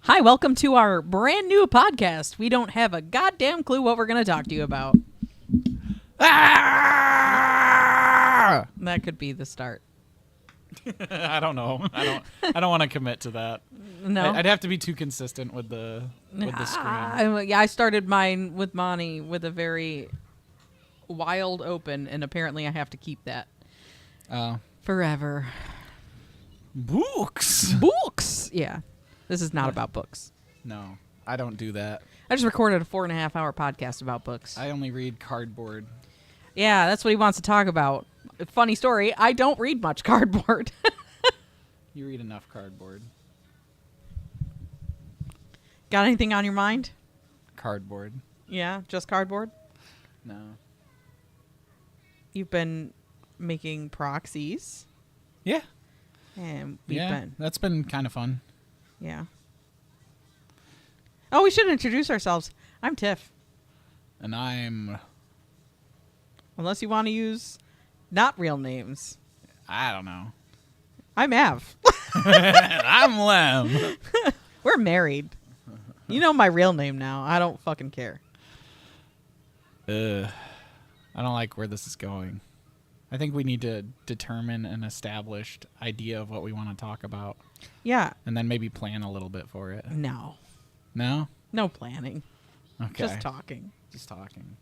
Hi, welcome to our brand new podcast. We don't have a goddamn clue what we're going to talk to you about. Ah! That could be the start. I don't know. I don't want to commit to that. No. I'd have to be too consistent with the screen. I started mine with Monty with a very wild open, and apparently I have to keep that forever. Books. Books! Yeah. This is not about books. No, I don't do that. I just recorded a 4.5-hour podcast about books. I only read cardboard. Yeah, that's what he wants to talk about. Funny story, I don't read much cardboard. You read enough cardboard. Got anything on your mind? Cardboard. Yeah, just cardboard? No. You've been making proxies. Yeah. And we've Yeah. been. That's been kind of fun. Yeah. Oh, we should introduce ourselves. I'm Tiff. And I'm... Unless you want to use not real names. I don't know. I'm Av. I'm Lem. We're married. You know my real name now. I don't fucking care. I don't like where this is going. I think we need to determine an established idea of what we want to talk about. Yeah. And then maybe plan a little bit for it. No. No? No planning. Okay. Just talking. Just talking.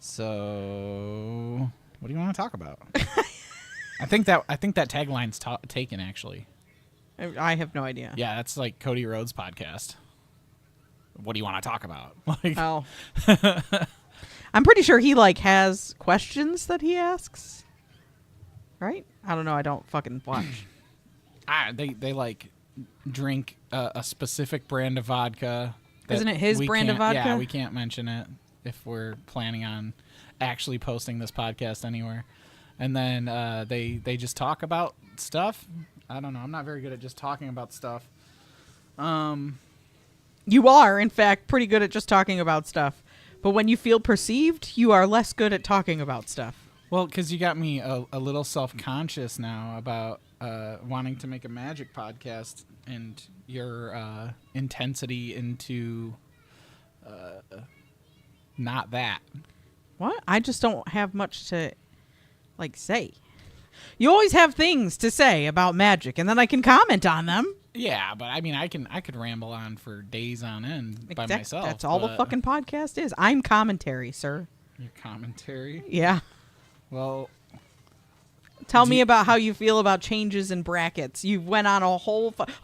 So, what do you want to talk about? I think that tagline's taken, actually. I have no idea. Yeah, that's like Cody Rhodes' podcast. What do you want to talk about? Like, Oh. I'm pretty sure he has questions that he asks. Right? I don't know. I don't fucking watch. they like drink a specific brand of vodka. Isn't it his brand of vodka? Yeah, we can't mention it if we're planning on actually posting this podcast anywhere. And then they just talk about stuff. I don't know. I'm not very good at just talking about stuff. You are, in fact, pretty good at just talking about stuff. But when you feel perceived, you are less good at talking about stuff. Well, because you got me a little self-conscious now about wanting to make a magic podcast and your intensity into not that. What? I just don't have much to, say. You always have things to say about magic, and then I can comment on them. Yeah, but I mean, I could ramble on for days on end by myself. That's all the fucking podcast is. I'm commentary, sir. Your commentary? Yeah. Well, tell me about how you feel about changes in brackets. You went on a whole fucking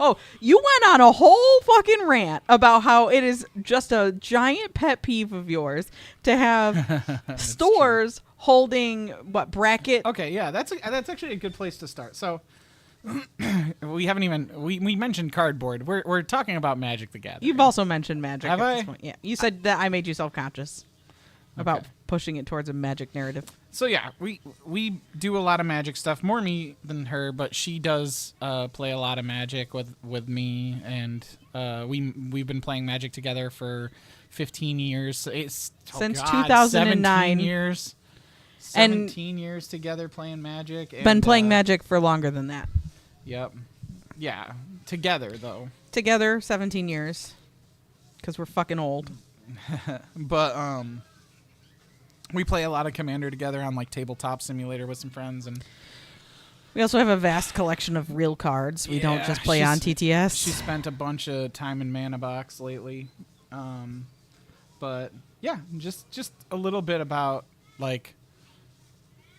rant about how it is just a giant pet peeve of yours to have stores holding bracket. Okay, yeah, that's actually a good place to start. So we haven't even we mentioned cardboard. We're talking about Magic the Gathering. You've also mentioned Magic. Have at I? This point. Yeah, you said that I made you self-conscious about pushing it towards a Magic narrative. So yeah, we do a lot of Magic stuff. More me than her, but she does play a lot of Magic with me, and we've been playing Magic together for 15 years. Since 2009. 17 years. 17 years together playing Magic. And, been playing Magic for longer than that. Yep. Yeah. Together, though. Together, 17 years. Because we're fucking old. But, we play a lot of Commander together on, Tabletop Simulator with some friends. And we also have a vast collection of real cards. We don't just play on TTS. She spent a bunch of time in Mana Box lately. But, yeah, just a little bit about,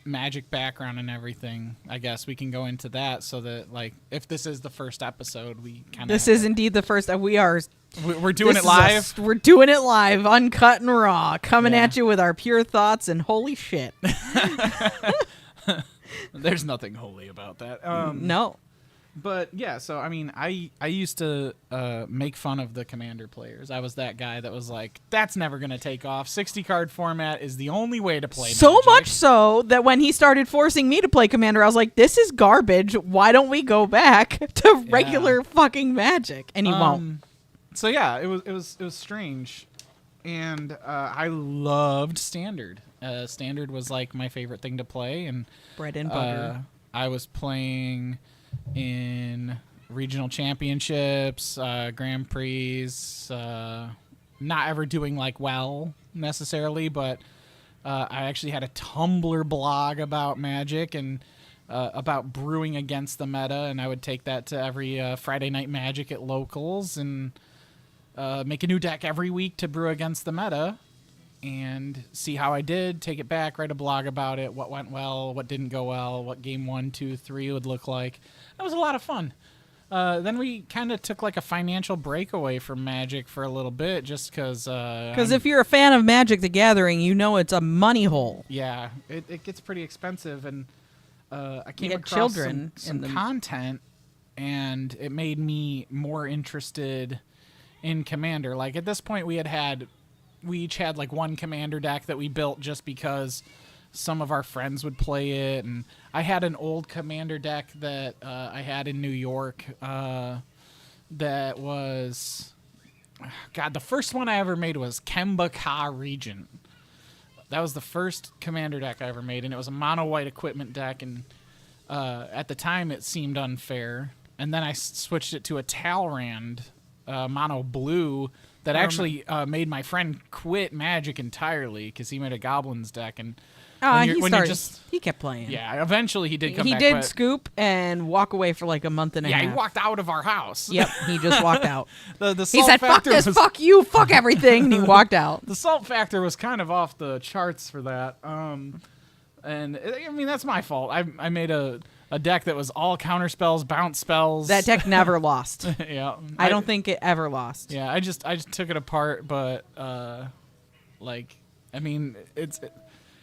Magic background and everything. I guess we can go into that so that if this is the first episode, we kind of this is indeed the first. We're doing it live. We're doing it live, uncut and raw, coming at you with our pure thoughts, and holy shit. There's nothing holy about that. No. But yeah, so I mean, I used to make fun of the Commander players. I was that guy that was like, that's never going to take off. 60 card format is the only way to play so Magic. Much so that when he started forcing me to play Commander, I was like, this is garbage. Why don't we go back to regular fucking Magic? And he won't. So yeah, it was strange. And I loved Standard. Standard was my favorite thing to play, and bread and butter. I was playing in regional championships, Grand Prix. Not ever doing like well necessarily, but I actually had a Tumblr blog about Magic and about brewing against the meta, and I would take that to every Friday Night Magic at locals and make a new deck every week to brew against the meta and see how I did, take it back, write a blog about it, what went well, what didn't go well, what game 1, 2, 3 would look like. That was a lot of fun. Then we kind of took like a financial breakaway from Magic for a little bit just because... Because if you're a fan of Magic the Gathering, you know it's a money hole. Yeah, it gets pretty expensive, and I came had across children some in the- content, and it made me more interested in Commander. Like, at this point, we each had like one Commander deck that we built just because some of our friends would play it, and I had an old Commander deck that I had in New York that was... God, the first one I ever made was Kemba Ka Regent. That was the first Commander deck I ever made, and it was a mono-white equipment deck, and at the time it seemed unfair. And then I switched it to a Talrand mono-blue that actually made my friend quit Magic entirely because he made a Goblins deck. And he kept playing. Yeah, eventually he did come back. He did but scoop and walk away for like a month and a half. Yeah, he walked out of our house. Yep, he just walked out. The He salt said, "Fuck factor this, was- fuck you, fuck everything," and he walked out. The salt factor was kind of off the charts for that. And I mean, that's my fault. I made a deck that was all counter spells, bounce spells. That deck never lost. Yeah. I don't think it ever lost. Yeah, I just took it apart, but like, I mean,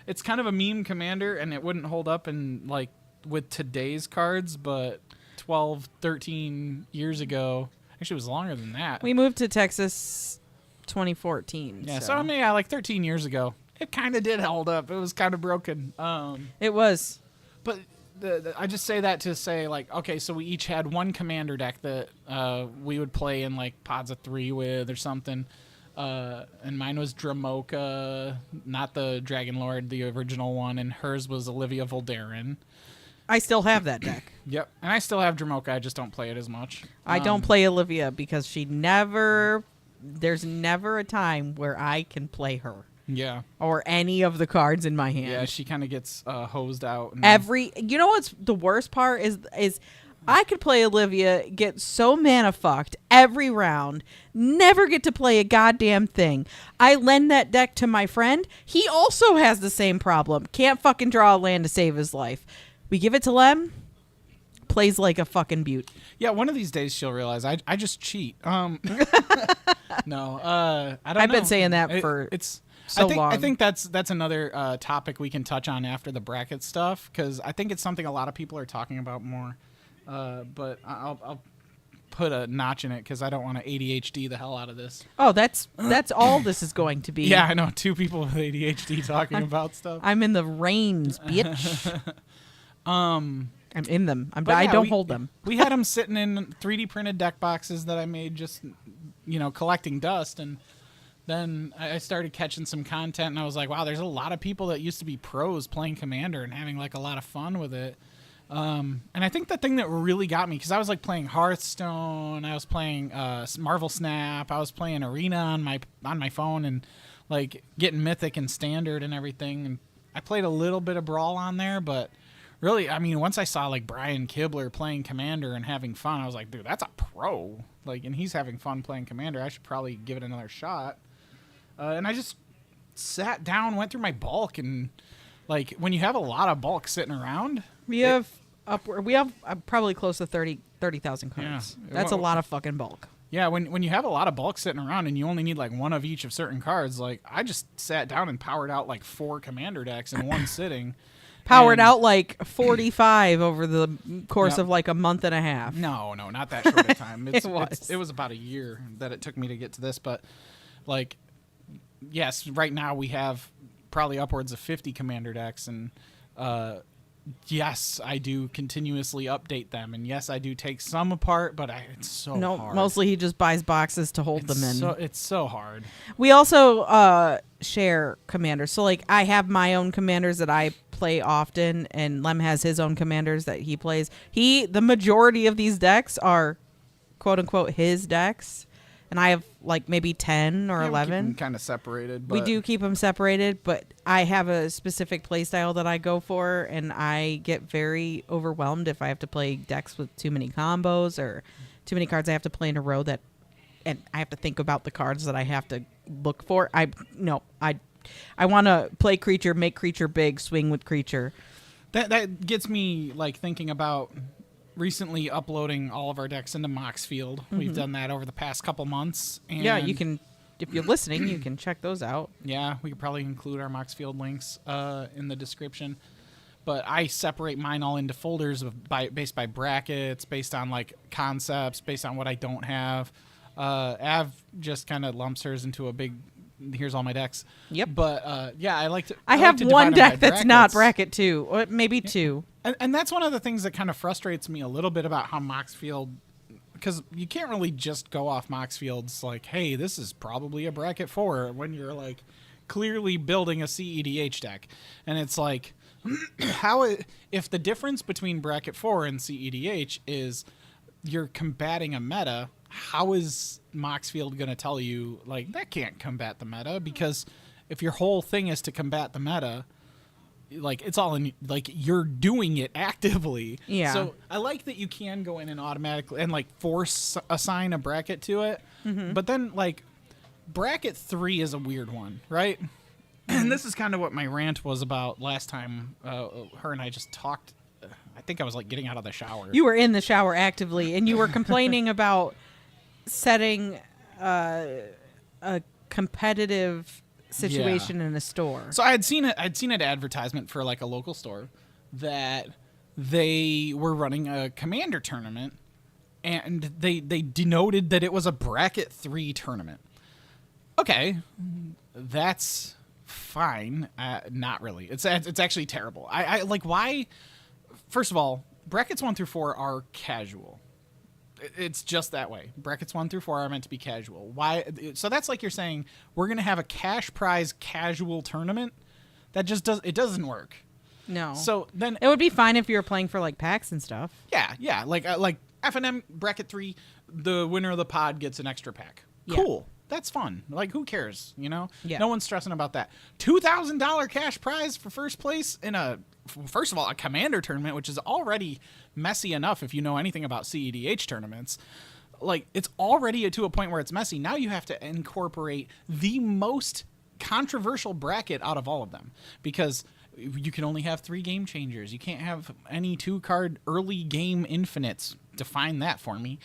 it's kind of a meme commander, and it wouldn't hold up in like with today's cards, but 12, 13 years ago, actually it was longer than that. We moved to Texas 2014. Yeah, so I mean, yeah, like 13 years ago, it kind of did hold up. It was kind of broken. It was. But I just say that to say, like, okay, so we each had one commander deck that we would play in, like, pods of 3 with or something. And mine was Dramoka, not the Dragon Lord, the original one, and hers was Olivia Voldaren. I still have that deck. Yep. And I still have Dramoka, I just don't play it as much. I don't play Olivia because there's never a time where I can play her. Yeah. Or any of the cards in my hand. Yeah, she kind of gets hosed out. And You know what's the worst part is I could play Olivia, get so mana fucked every round, never get to play a goddamn thing. I lend that deck to my friend. He also has the same problem. Can't fucking draw a land to save his life. We give it to Lem. Plays like a fucking beaut. Yeah, one of these days she'll realize I just cheat. No, I don't I've know. been saying that for so long. I think that's another topic we can touch on after the bracket stuff, because I think it's something a lot of people are talking about more. But I'll put a notch in it because I don't want to ADHD the hell out of this. Oh, that's all this is going to be. Yeah, I know. 2 people with ADHD talking about stuff. I'm in the reins, bitch. I'm in them. I don't hold them. We had them sitting in 3D printed deck boxes that I made just, collecting dust. And then I started catching some content, and I was like, wow, there's a lot of people that used to be pros playing Commander and having like a lot of fun with it. And I think the thing that really got me, because I was like playing Hearthstone, I was playing Marvel Snap, I was playing Arena on my phone, and like getting Mythic and Standard and everything. And I played a little bit of Brawl on there, but really, I mean, once I saw like Brian Kibler playing Commander and having fun, I was like, dude, that's a pro. Like, and he's having fun playing Commander. I should probably give it another shot. And I just sat down, went through my bulk, and like when you have a lot of bulk sitting around, We have probably close to 30,000 cards. Yeah. That's a lot of fucking bulk. yeah, when you have a lot of bulk sitting around and you only need like one of each of certain cards, like I just sat down and powered out like 4 Commander decks in one sitting. Powered And- out like 45 over the course Yep. of like a month and a half. No, not that short a time. was. It was about a year that it took me to get to this, but like, yes, right now we have probably upwards of 50 Commander decks, and yes, I do continuously update them, and yes, I do take some apart, but it's so No, hard. mostly he just buys boxes to hold them in. It's so hard. We also share commanders. So like I have my own commanders that I play often, and Lem has his own commanders that he plays. The majority of these decks are quote unquote his decks, and I have like maybe 10 or 11. Kind of separated. But We do keep them separated, but I have a specific play style that I go for, and I get very overwhelmed if I have to play decks with too many combos or too many cards I have to play in a row and I have to think about the cards that I have to look for. I want to play creature, make creature big, swing with creature. That gets me like thinking about recently uploading all of our decks into Moxfield. We've done that over the past couple months. And Yeah, you can, if you're listening, you can check those out. Yeah, we could probably include our Moxfield links in the description. But I separate mine all into folders based by brackets, based on like concepts, based on what I don't have. Av just kind of lumps hers into a big, here's all my decks. Yep. But yeah, I like to. I like have to one divide them deck by that's not brackets. bracket 2, or maybe 2. And that's one of the things that kind of frustrates me a little bit about how Moxfield, because you can't really just go off Moxfield's like, hey, this is probably a bracket 4 when you're like clearly building a CEDH deck. And it's like, if the difference between bracket 4 and CEDH is you're combating a meta, how is Moxfield going to tell you like that can't combat the meta? Because if your whole thing is to combat the meta, like it's all in, like you're doing it actively. Yeah. So I like that you can go in and automatically and like force assign a bracket to it. But then like bracket 3 is a weird one, right? And this is kind of what my rant was about last time. Her and I just talked. I think I was like getting out of the shower. You were in the shower actively, and you were complaining about setting a competitive situation in a store. So I'd seen an advertisement for like a local store that they were running a commander tournament, and they denoted that it was a bracket 3 tournament. Okay, that's fine. Not really. It's actually terrible. I like why. First of all, brackets 1 through 4 are casual. It's just that way. Brackets 1 through 4 are meant to be casual. Why? So that's like you're saying we're gonna have a cash prize casual tournament. That just doesn't work. No. So then It would be fine if you were playing for like packs and stuff. yeah, like FNM bracket 3, the winner of the pod gets an extra pack. Yeah. Cool. That's fun. Like, who cares? You know? Yeah. No one's stressing about that. $2,000 cash prize for first place in first of all, a commander tournament, which is already messy enough if you know anything about CEDH tournaments. Like, it's already to a point where it's messy. Now you have to incorporate the most controversial bracket out of all of them, because you can only have 3 game changers. You can't have any 2-card early game infinites. Define that for me.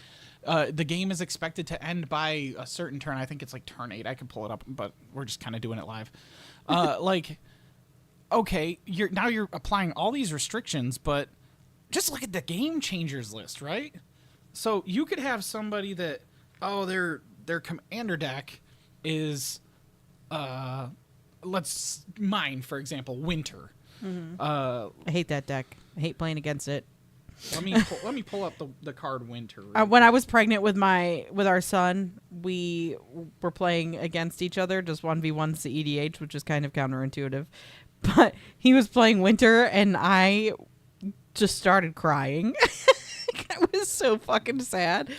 The game is expected to end by a certain turn. I think it's like turn 8. I could pull it up, but we're just kind of doing it live. Like, okay, you're applying all these restrictions, but just look at the game changers list, right? So you could have somebody that, their commander deck is, let's mine, for example, Winter. I hate that deck. I hate playing against it. Let me pull up the card Winter. When I was pregnant with our son, we were playing against each other, just 1v1 CEDH, which is kind of counterintuitive. But he was playing Winter, and I just started crying. I was so fucking sad.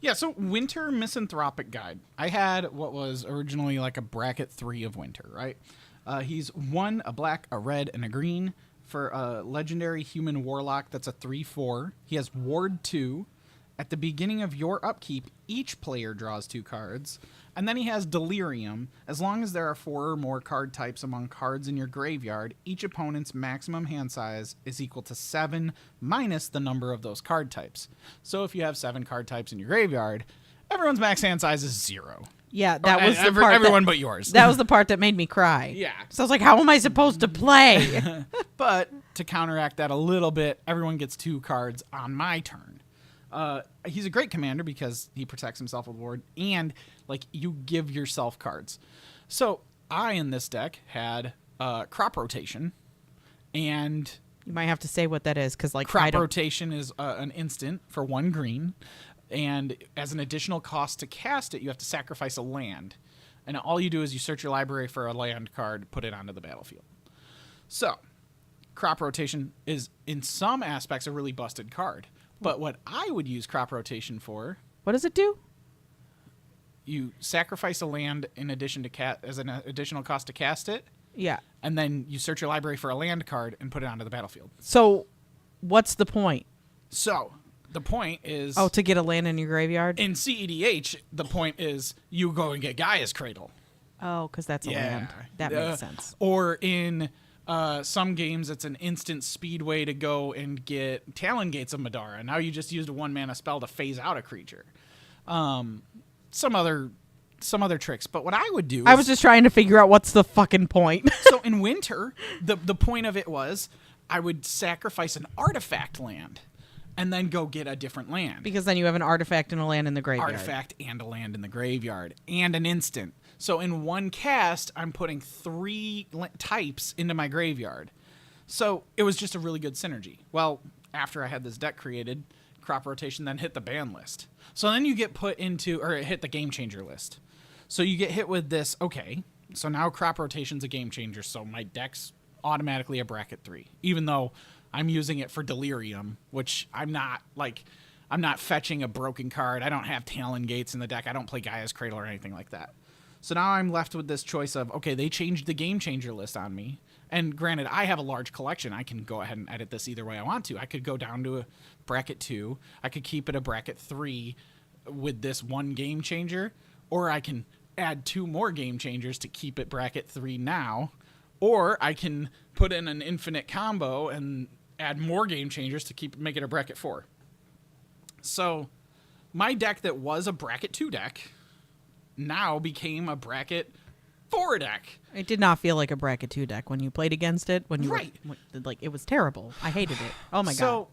Yeah, so Winter Misanthropic Guide. I had what was originally like a bracket 3 of Winter, right? He's 1, a black, a red, and a green. For a legendary human warlock, that's a 3/4. He has Ward 2. At the beginning of your upkeep, each player draws 2 cards. And then he has Delirium. As long as there are 4 or more card types among cards in your graveyard, each opponent's maximum hand size is equal to 7 minus the number of those card types. So if you have 7 card types in your graveyard, everyone's max hand size is 0. Yeah, that was the part. Everyone but yours. That was the part that made me cry. Yeah. So I was like, how am I supposed to play? But to counteract that a little bit, everyone gets 2 cards on my turn. He's a great commander because he protects himself with Ward, and like you give yourself cards. So I in this deck had Crop Rotation, and You might have to say what that is, because like I Crop don't. Rotation is an instant for 1 green, and as an additional cost to cast it, you have to sacrifice a land. And all you do is you search your library for a land card, put it onto the battlefield. So, Crop Rotation is, in some aspects, a really busted card. But what I would use Crop Rotation for... What does it do? You sacrifice a land in addition to as an additional cost to cast it, Yeah. and then you search your library for a land card and put it onto the battlefield. So, what's the point? So the point is, Oh, to get a land in your graveyard? in CEDH, the point is you go and get Gaia's Cradle. Oh, because that's a land. That makes sense. Or in some games, it's an instant speed way to go and get Talon Gates of Madara. Now you just used a 1-mana spell to phase out a creature. Some other tricks, but what I would do, I was just trying to figure out what's the fucking point. so in winter, the point of it was I would sacrifice an artifact land and then go get a different land. Because then you have an artifact and a land in the graveyard. Artifact and a land in the graveyard and an instant. So in one cast, I'm putting 3 types into my graveyard. So it was just a really good synergy. Well, after I had this deck created, crop rotation then hit the ban list. So then you get put into, or it hit the game changer list. So you get hit with this, okay, so now crop rotation's a game changer, so my deck's automatically a bracket 3, even though I'm using it for Delirium, which I'm not fetching a broken card. I don't have Talon Gates in the deck. I don't play Gaia's Cradle or anything like that. So now I'm left with this choice of, okay, they changed the game changer list on me. And granted, I have a large collection. I can go ahead and edit this either way I want to. I could go down to a bracket 2. I could keep it a bracket 3 with this one game changer. Or I can add 2 more game changers to keep it bracket 3 now. Or I can put in an infinite combo and add more game changers to make it a bracket 4. So my deck that was a bracket 2 deck now became a bracket 4 deck. It did not feel like a bracket 2 deck when you played against it. When you Right. Like, it was terrible. I hated it. Oh my god. So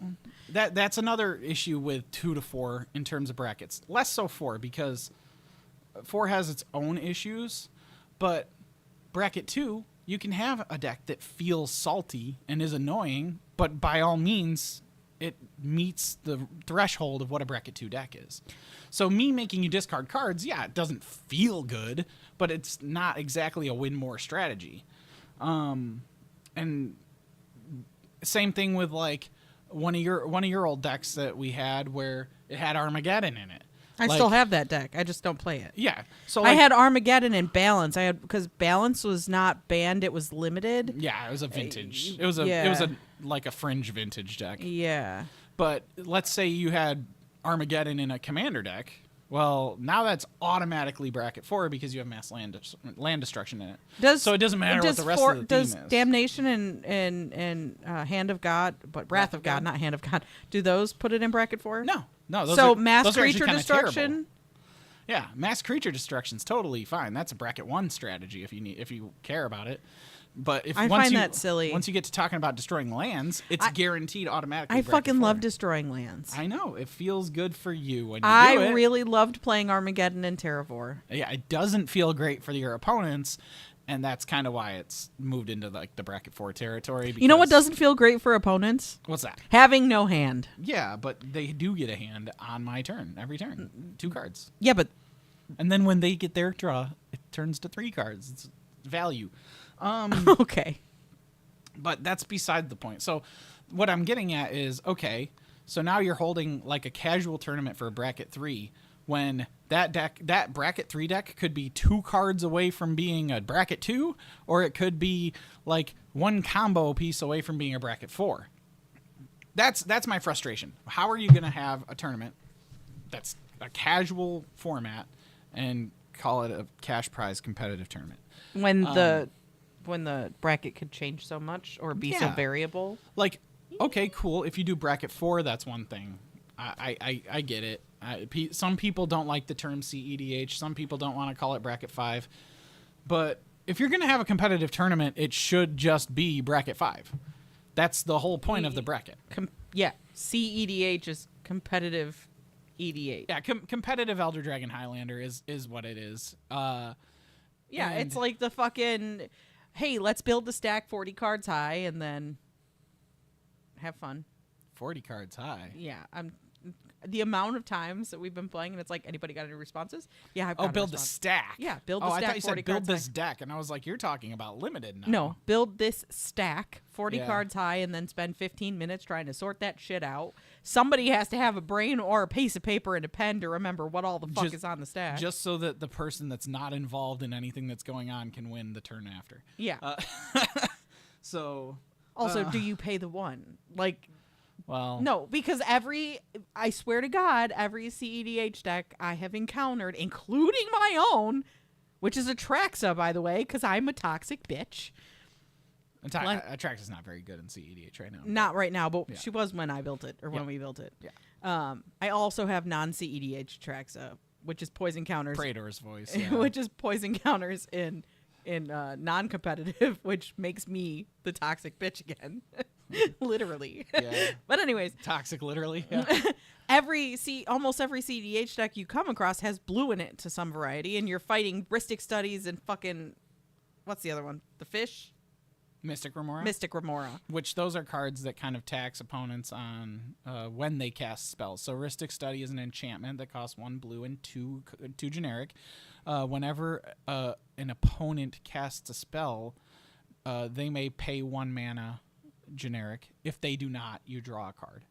that's another issue with 2 to 4 in terms of brackets. Less so 4 because 4 has its own issues, but bracket 2, you can have a deck that feels salty and is annoying, but by all means, it meets the threshold of what a bracket 2 deck is. So me making you discard cards, yeah, it doesn't feel good, but it's not exactly a win more strategy. And same thing with like one of your old decks that we had where it had Armageddon in it. I still have that deck. I just don't play it. Yeah. So I had Armageddon and Balance. Because Balance was not banned, it was limited. Yeah, it was a vintage. It was a like a fringe vintage deck. Yeah. But let's say you had Armageddon in a commander deck. Well, now that's automatically bracket 4 because you have mass land destruction in it. So it doesn't matter what the rest of the theme is. Does Damnation and Hand of God, but Wrath of God, not Hand of God, do those put it in bracket 4? No. Mass those are creature actually destruction. terrible. Yeah, mass creature destruction's totally fine. That's a bracket 1 strategy if you care about it. But I find that silly. Once you get to talking about destroying lands, it's guaranteed automatically. I bracket fucking 4. love destroying lands. I know it feels good for you when you do it. I really loved playing Armageddon and Terravor. Yeah, it doesn't feel great for your opponents, and that's kind of why it's moved into like the bracket 4 territory. You know what doesn't feel great for opponents? What's that? Having no hand. Yeah, but they do get a hand on my turn every turn, 2 cards. Yeah, but And then when they get their draw, it turns to 3 cards. It's value. okay. But that's beside the point. So what I'm getting at is, okay, so now you're holding like a casual tournament for a bracket 3 when that bracket 3 deck could be 2 cards away from being a bracket 2, or it could be like 1 combo piece away from being a bracket 4. That's my frustration. How are you going to have a tournament that's a casual format and call it a cash prize competitive tournament? When the bracket could change so much or be so variable. Like, okay, cool. If you do bracket 4, that's one thing. I get it. Some people don't like the term CEDH. Some people don't want to call it bracket 5. But if you're going to have a competitive tournament, it should just be bracket 5. That's the whole point of the bracket. CEDH is competitive EDH. Yeah, competitive Elder Dragon Highlander is what it is. It's like the fucking, hey, let's build the stack 40 cards high and then have fun. 40 cards high. Yeah, the amount of times that we've been playing, and it's like, anybody got any responses? Yeah, I've got build a the response. stack. Yeah, build the I stack. thought you 40 said build cards this high. deck, and I was like, you're talking about limited now. No, build this stack 40 Yeah. cards high and then spend 15 minutes trying to sort that shit out. somebody has to have a brain or a piece of paper and a pen to remember what all the fuck Just- is on the stack. Just so that the person that's not involved in anything that's going on can win the turn after. yeah. So, Also, do you pay the one? Like, well, no, because I swear to God, every CEDH deck I have encountered, including my own, which is a Traxa, by the way, because I'm a toxic bitch. Atrax is not very good in CEDH right now. Not right now, but Yeah. she was when I built it, or when Yeah. we built it. Yeah. I also have non-CEDH Traxa, which is poison counters. Praetor's voice. Yeah. Which is poison counters in non-competitive, which makes me the toxic bitch again. Literally. Yeah. But anyways, Toxic, literally. Yeah. almost every CDH deck you come across has blue in it to some variety, and you're fighting Rhystic Studies and fucking what's the other one? The fish? Mystic Remora. Mystic Remora. Which those are cards that kind of tax opponents on when they cast spells. So Rhystic Study is an enchantment that costs 1 blue and 2 generic. Whenever an opponent casts a spell, they may pay 1 mana generic. If they do not, you draw a card.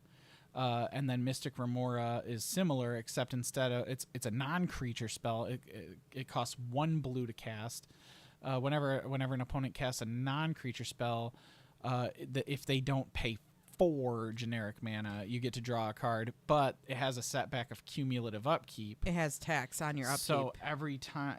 And then Mystic Remora is similar, except instead of it's a non-creature spell. It costs 1 blue to cast. Whenever an opponent casts a non-creature spell, if they don't pay 4 generic mana, you get to draw a card, but it has a setback of cumulative upkeep. It has tax on your upkeep. So every time,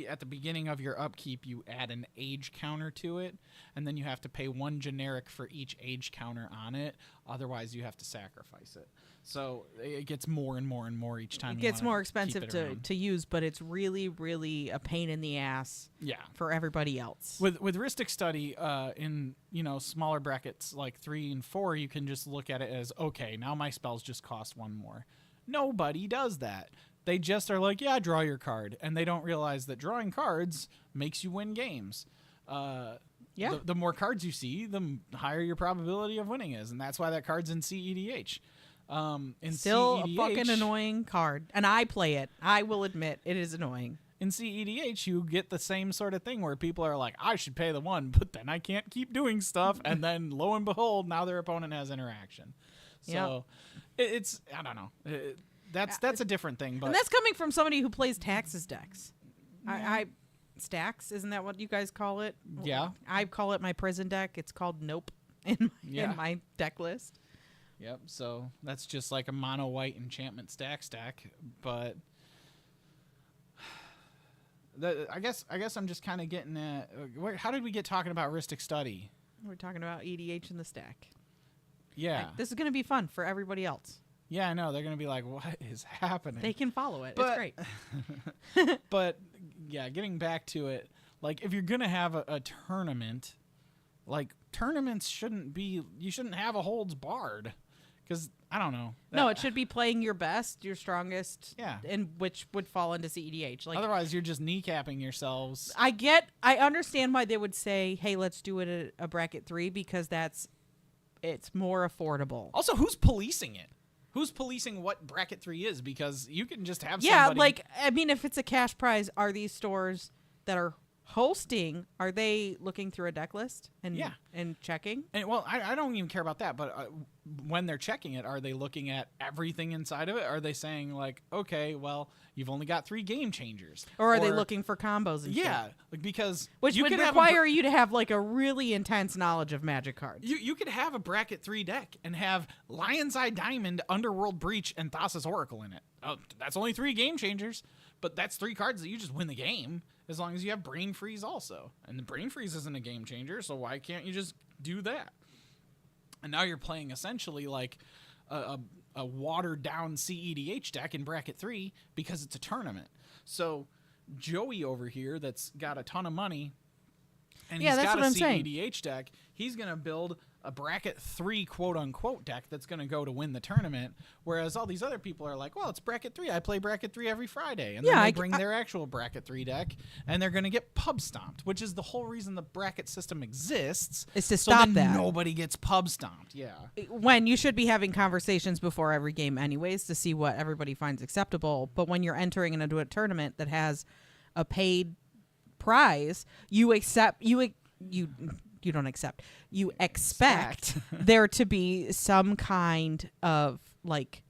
at the beginning of your upkeep, you add an age counter to it, and then you have to pay 1 generic for each age counter on it. Otherwise, you have to sacrifice it. So it gets more and more and more each time. it you gets wanna more keep expensive it to, around. to use, but it's really, really a pain in the ass Yeah. for everybody else. With Rhystic Study, in smaller brackets like 3 and 4, you can just look at it as, okay, now my spells just cost 1 more. Nobody does that. They just are like, yeah, draw your card, and they don't realize that drawing cards makes you win games. Yeah. The more cards you see, the higher your probability of winning is, and that's why that card's in CEDH. In Still CEDH, a fucking annoying card. And I play it. I will admit, it is annoying. In CEDH, you get the same sort of thing where people are like, I should pay the 1, but then I can't keep doing stuff. And then lo and behold, now their opponent has interaction. So it's, I don't know. That's a different thing. But And that's coming from somebody who plays Taxes decks. I Stacks, isn't that what you guys call it? Yeah. I call it my prison deck. It's called Nope in my deck list. Yep. So that's just like a mono white enchantment stack. But I guess I'm just kind of getting at how did we get talking about Rhystic Study? We're talking about EDH in the stack. Yeah. This is going to be fun for everybody else. Yeah, I know. They're going to be like, what is happening? They can follow it. But- It's great. But yeah, getting back to it, like if you're gonna have a tournament, like tournaments you shouldn't have a holds barred, because I don't know. No, it should be playing your best, your strongest, Yeah. and which would fall into CEDH. Like Otherwise, you're just kneecapping yourselves. I understand why they would say, "Hey, let's do it at a bracket 3," because it's more affordable. Also, who's policing it? Who's policing what bracket 3 is? Because you can just have Yeah, somebody. like I mean, if it's a cash prize, are these stores that are hosting, are they looking through a deck list and checking? And well, I don't even care about that. But when they're checking it, are they looking at everything inside of it? Are they saying like, okay, well, you've only got 3 game changers, Or are they looking for combos and Yeah, shit? like because Which you would could have require you to have like a really intense knowledge of Magic cards. You could have a bracket 3 deck and have Lion's Eye Diamond, Underworld Breach, and Thassa's Oracle in it. Oh, that's only 3 game changers, but that's 3 cards that you just win the game as long as you have Brain Freeze also. And the Brain Freeze isn't a game changer, so why can't you just do that? And now you're playing essentially like a watered down CEDH deck in bracket 3 because it's a tournament. So Joey over here that's got a ton of money and Yeah, he's that's got what a I'm saying. CEDH deck, he's going to build a bracket 3 quote unquote deck that's going to go to win the tournament. Whereas all these other people are like, well, it's bracket 3. I play bracket 3 every Friday. And then Yeah, they bring their actual bracket 3 deck and they're going to get pub stomped, which is the whole reason the bracket system exists. Is to so stop then that. nobody gets pub stomped. Yeah. When you should be having conversations before every game anyways to see what everybody finds acceptable, but when you're entering into a tournament that has a paid prize, you you don't accept. You expect there to be some kind of like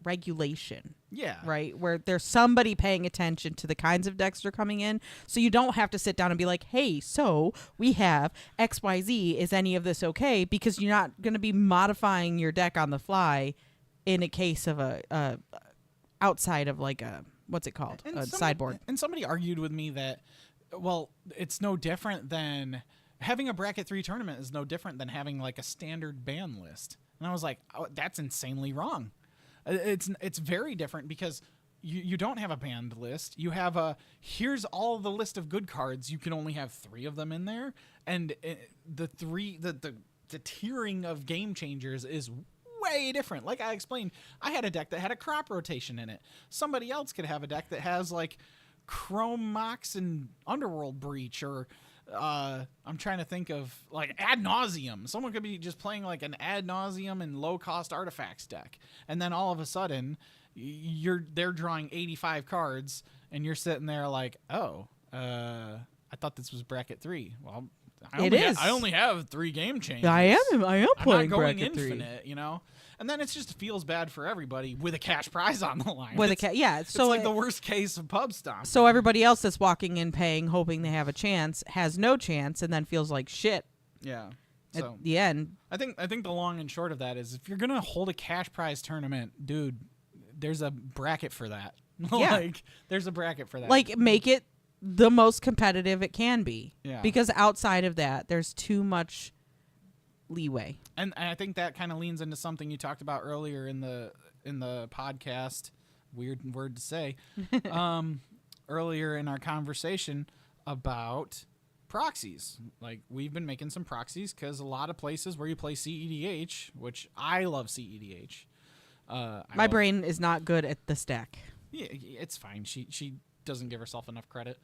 regulation. Yeah. Right, where there's somebody paying attention to the kinds of decks that are coming in, so you don't have to sit down and be like, hey, so we have XYZ, is any of this okay? Because you're not going to be modifying your deck on the fly in a case of a outside of like a, what's it called, a sideboard. And somebody argued with me that, well, it's no different than having a bracket 3 tournament is no different than having like a standard ban list. And I was like, oh, that's insanely wrong. It's very different because you don't have a banned list. You have here's all the list of good cards. You can only have 3 of them in there, and the tiering of game changers is way different. Like I explained, I had a deck that had a crop rotation in it. Somebody else could have a deck that has like Chrome Mox and Underworld Breach, or I'm trying to think of like Ad Nauseum. Someone could be just playing like an Ad Nauseum and low cost artifacts deck, and then all of a sudden they're drawing 85 cards, and you're sitting there like, oh, I thought this was bracket 3. Well, I only have 3 game changes. I am I'm playing not going bracket 3. infinite, you know. And then it just feels bad for everybody with a cash prize on the line. Yeah, so it's like the worst case of pub stomp. So everybody else that's walking in paying, hoping they have a chance, has no chance, and then feels like shit. Yeah. At So the end. I think the long and short of that is, if you're gonna hold a cash prize tournament, dude, there's a bracket for that. Yeah. Like there's a bracket for that. Like, make it the most competitive it can be. Yeah. Because outside of that, there's too much leeway. And I think that kind of leans into something you talked about earlier in the podcast. Weird word to say. Earlier in our conversation about proxies. Like, we've been making some proxies because a lot of places where you play CEDH, which I love CEDH. My brain is not good at the stack. Yeah, it's fine. She doesn't give herself enough credit.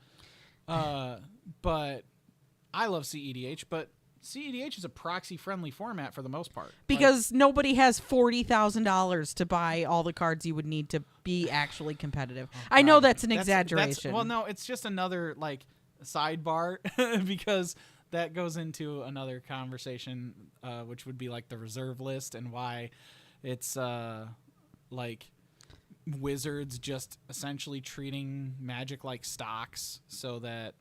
But I love CEDH, but CEDH is a proxy-friendly format for the most part. Because nobody has $40,000 to buy all the cards you would need to be actually competitive. I know that's an exaggeration. Well, no, it's just another like sidebar because that goes into another conversation, which would be like the reserve list and why it's like Wizards just essentially treating Magic like stocks, so that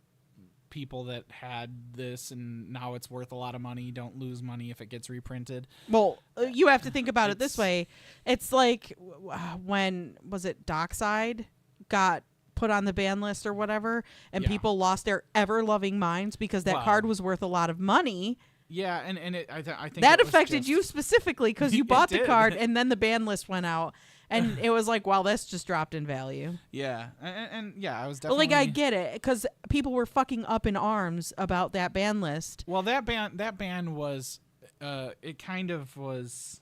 people that had this and now it's worth a lot of money don't lose money if it gets reprinted. Well, you have to think about it this way. It's like when, was it Dockside got put on the ban list or whatever, and people lost their ever-loving minds because that card was worth a lot of money. Yeah, and I think that affected you specifically because you bought the card and then the ban list went out. And it was like, wow, this just dropped in value. Yeah. And yeah, I was definitely... Like, I get it, because people were fucking up in arms about that ban list. Well, that ban was... it kind of was...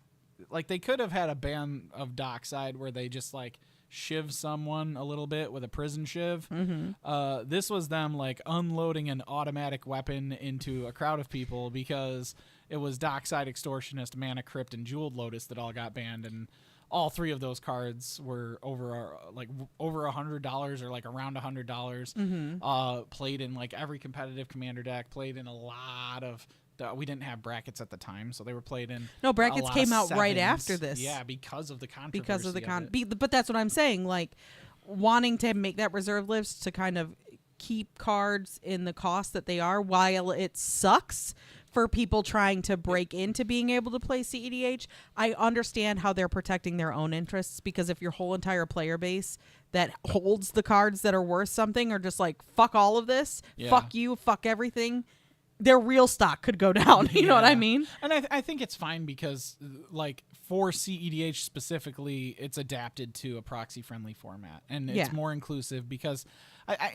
Like, they could have had a ban of Dockside where they just, like, shiv someone a little bit with a prison shiv. Mm-hmm. This was them, like, unloading an automatic weapon into a crowd of people because it was Dockside, Extortionist, Mana Crypt, and Jeweled Lotus that all got banned, and all 3 of those cards were over $100 or like around $100. Mm-hmm. Played in like every competitive Commander deck. Played in a lot of. We didn't have brackets at the time, so they were played in. No, brackets came out right after this. Yeah, because of the controversy. But that's what I'm saying. Like, wanting to make that reserve list to kind of keep cards in the cost that they are, while it sucks for people trying to break into being able to play CEDH, I understand how they're protecting their own interests, because if your whole entire player base that holds the cards that are worth something are just like, fuck all of this, fuck you, fuck everything, their real stock could go down. You know what I mean? And I think it's fine because, like, for CEDH specifically, it's adapted to a proxy-friendly format, and it's more inclusive because,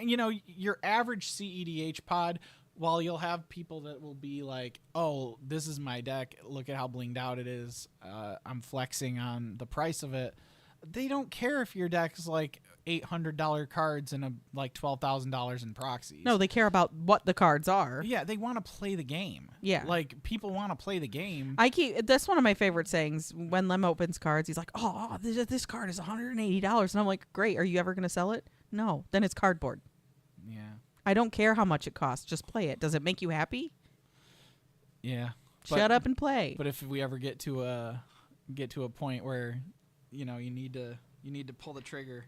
your average CEDH pod, while you'll have people that will be like, oh, this is my deck, look at how blinged out it is, I'm flexing on the price of it, they don't care if your deck's like $800 cards and like $12,000 in proxies. No, they care about what the cards are. Yeah, they want to play the game. Yeah. Like, people want to play the game. That's one of my favorite sayings. When Lem opens cards, he's like, oh, this card is $180. And I'm like, great, are you ever going to sell it? No, then it's cardboard. Yeah. I don't care how much it costs. Just play it. Does it make you happy? Yeah. Shut up and play. But if we ever get to a point where, you need to pull the trigger,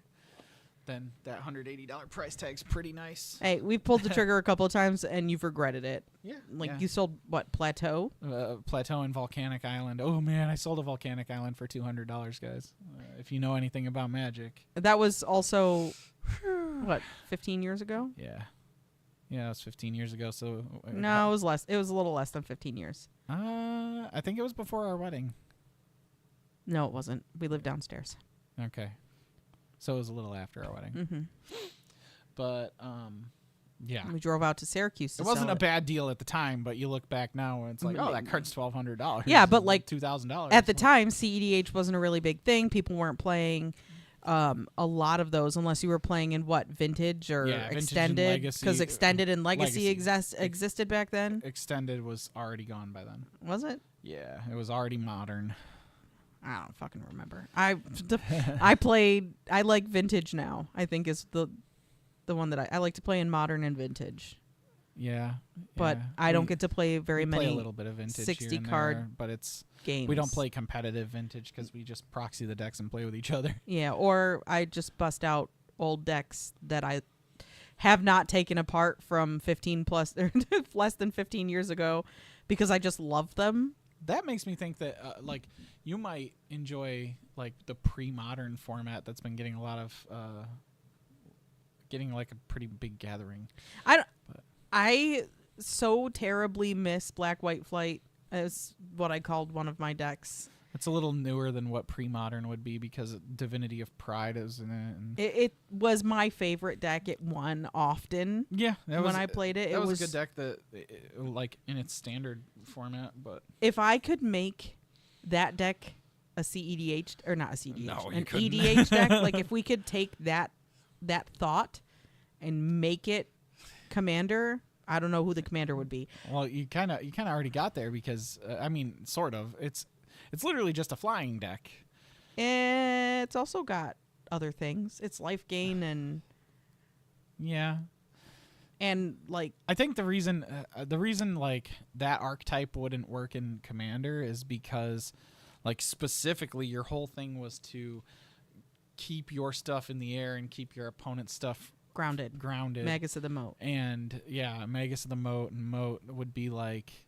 then that $180 price tag's pretty nice. Hey, we've pulled the trigger a couple of times and you've regretted it. Yeah. Like you sold what, Plateau? Plateau and Volcanic Island. Oh man, I sold a Volcanic Island for $200, guys. If you know anything about Magic. That was also what, 15 years ago? Yeah. Yeah, that was 15 years ago. So No, it was less. It was a little less than 15 years. I think it was before our wedding. No, it wasn't. We lived downstairs. Okay. So it was a little after our wedding. Mm-hmm. But yeah. We drove out to Syracuse to It wasn't sell a bad deal at the time, but you look back now and it's like, oh, that card's $1,200. Yeah, but like $2,000 at the time, CEDH wasn't a really big thing. People weren't playing a lot of those unless you were playing in what, vintage or Vintage and extended, Legacy. because extended and legacy, Legacy. existed back then. Extended was already gone by then. Was it? Yeah, it was already modern. I don't fucking remember. I like vintage now. I think is the one that I like to play in modern and vintage. Yeah, but I don't get to play very many. Play a little bit of vintage 60 here and card there, but it's games. We don't play competitive vintage because we just proxy the decks and play with each other. Yeah, or I just bust out old decks that I have not taken apart from 15 plus or less than 15 years ago because I just love them. That makes me think that like you might enjoy like the pre-modern format that's been getting a lot of getting like a pretty big gathering. I so terribly miss Black White Flight as what I called one of my decks. It's a little newer than what pre-modern would be because Divinity of Pride is in it. And it was my favorite deck. It won often. Yeah, when I played it, it was a good deck that, like in its standard format. But if I could make that deck a CEDH or not a CEDH, no, an couldn't. EDH deck, like if we could take that thought and make it Commander. I don't know who the commander would be. Well, you kind of already got there because I mean, sort of. It's literally just a flying deck. It's also got other things. It's life gain and like I think the reason like that archetype wouldn't work in Commander is because like specifically your whole thing was to keep your stuff in the air and keep your opponent's stuff grounded. Magus of the Moat. And yeah, Magus of the Moat and Moat would be like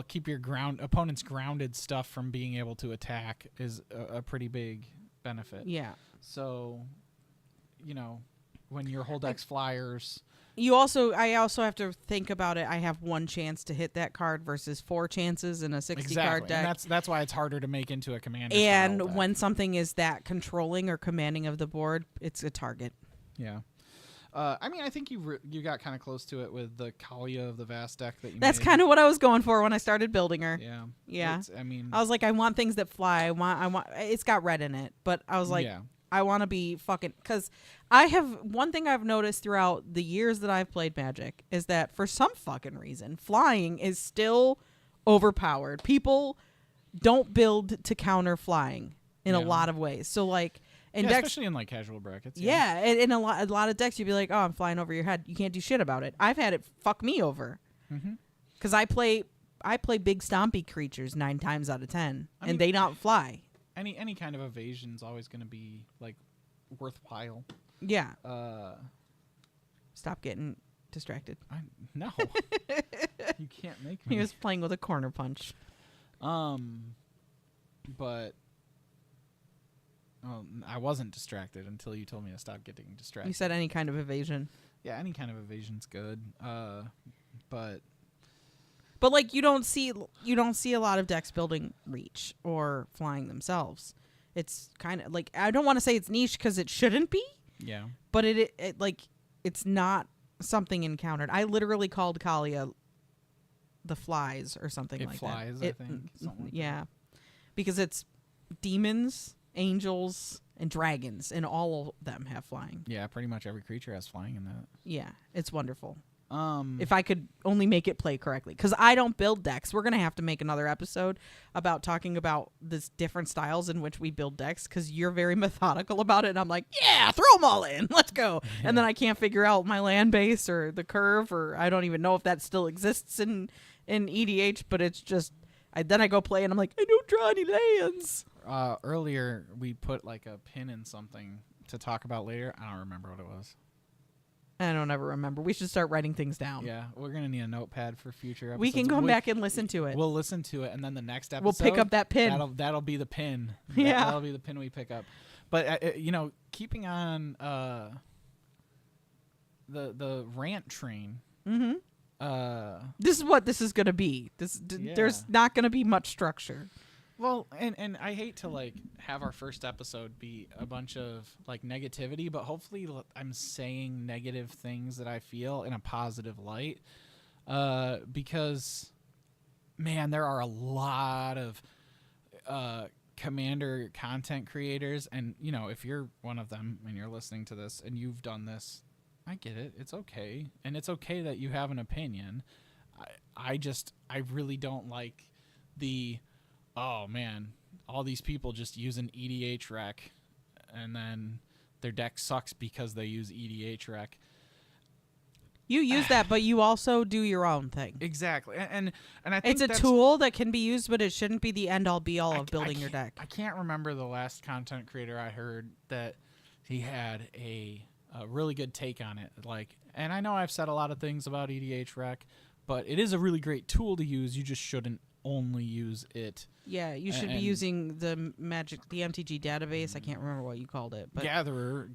keep your opponent's grounded stuff from being able to attack is a pretty big benefit. Yeah. So, when your whole deck's flyers, I also have to think about it. I have one chance to hit that card versus 4 chances in a 60 card deck. And that's why it's harder to make into a commander. And when something is that controlling or commanding of the board, it's a target. Yeah. I mean, I think you got kind of close to it with the Kalia of the Vast deck that you That's made. kind of what I was going for when I started building her. Yeah. Yeah. I was like, I want things that fly. I want. It's got red in it, but I was like, I want to be fucking. Because one thing I've noticed throughout the years that I've played Magic is that for some fucking reason, flying is still overpowered. People don't build to counter flying in a lot of ways. So like. And decks, especially in like casual brackets. Yeah, and in a lot of decks, you'd be like, "Oh, I'm flying over your head. You can't do shit about it." I've had it fuck me over because I play big stompy creatures 9 times out of 10, and they don't fly. Any kind of evasion is always going to be like worthwhile. Yeah. Stop getting distracted. No, you can't make me. He was playing with a corner punch. But. Well, I wasn't distracted until you told me to stop getting distracted. You said any kind of evasion. Yeah, any kind of evasion's good. But like you don't see a lot of decks building reach or flying themselves. It's kind of like, I don't want to say it's niche because it shouldn't be. Yeah. But it like it's not something encountered. I literally called Kalia the flies or something like flies, that. I think. Something like that. Because it's demons, angels, and dragons, and all of them have flying. Yeah, pretty much every creature has flying in that. Yeah, it's wonderful. If I could only make it play correctly, because I don't build decks. We're gonna have to make another episode about talking about this different styles in which we build decks, because you're very methodical about it, and I'm like, yeah, throw them all in, let's go. And then I can't figure out my land base or the curve, or I don't even know if that still exists in EDH. But it's just, then I go play and I'm like, I don't draw any lands. Earlier we put like a pin in something to talk about later. I don't remember what it was. I don't ever remember. We should start writing things down. Yeah, we're gonna need a notepad for future episodes. We can come back and listen to it. We'll listen to it, and then the next episode We'll pick up that pin. That'll be the pin. Yeah, that'll be the pin we pick up. But keeping on the rant train. Mm-hmm. This is what this is gonna be. There's not gonna be much structure. Well, and I hate to like have our first episode be a bunch of like negativity, but hopefully I'm saying negative things that I feel in a positive light, because man, there are a lot of Commander content creators, and if you're one of them and you're listening to this and you've done this, I get it. It's okay, and it's okay that you have an opinion. I really don't like the, oh man, all these people just use an EDH rec and then their deck sucks because they use EDH rec. You use that, but you also do your own thing. Exactly. And I think it's a tool that can be used, but it shouldn't be the end all be all of building your deck. I can't remember the last content creator I heard that he had a really good take on it. And I know I've said a lot of things about EDH rec, but it is a really great tool to use. You just shouldn't only use it. Yeah, you should be using the MTG database. I can't remember what you called it, but Gatherer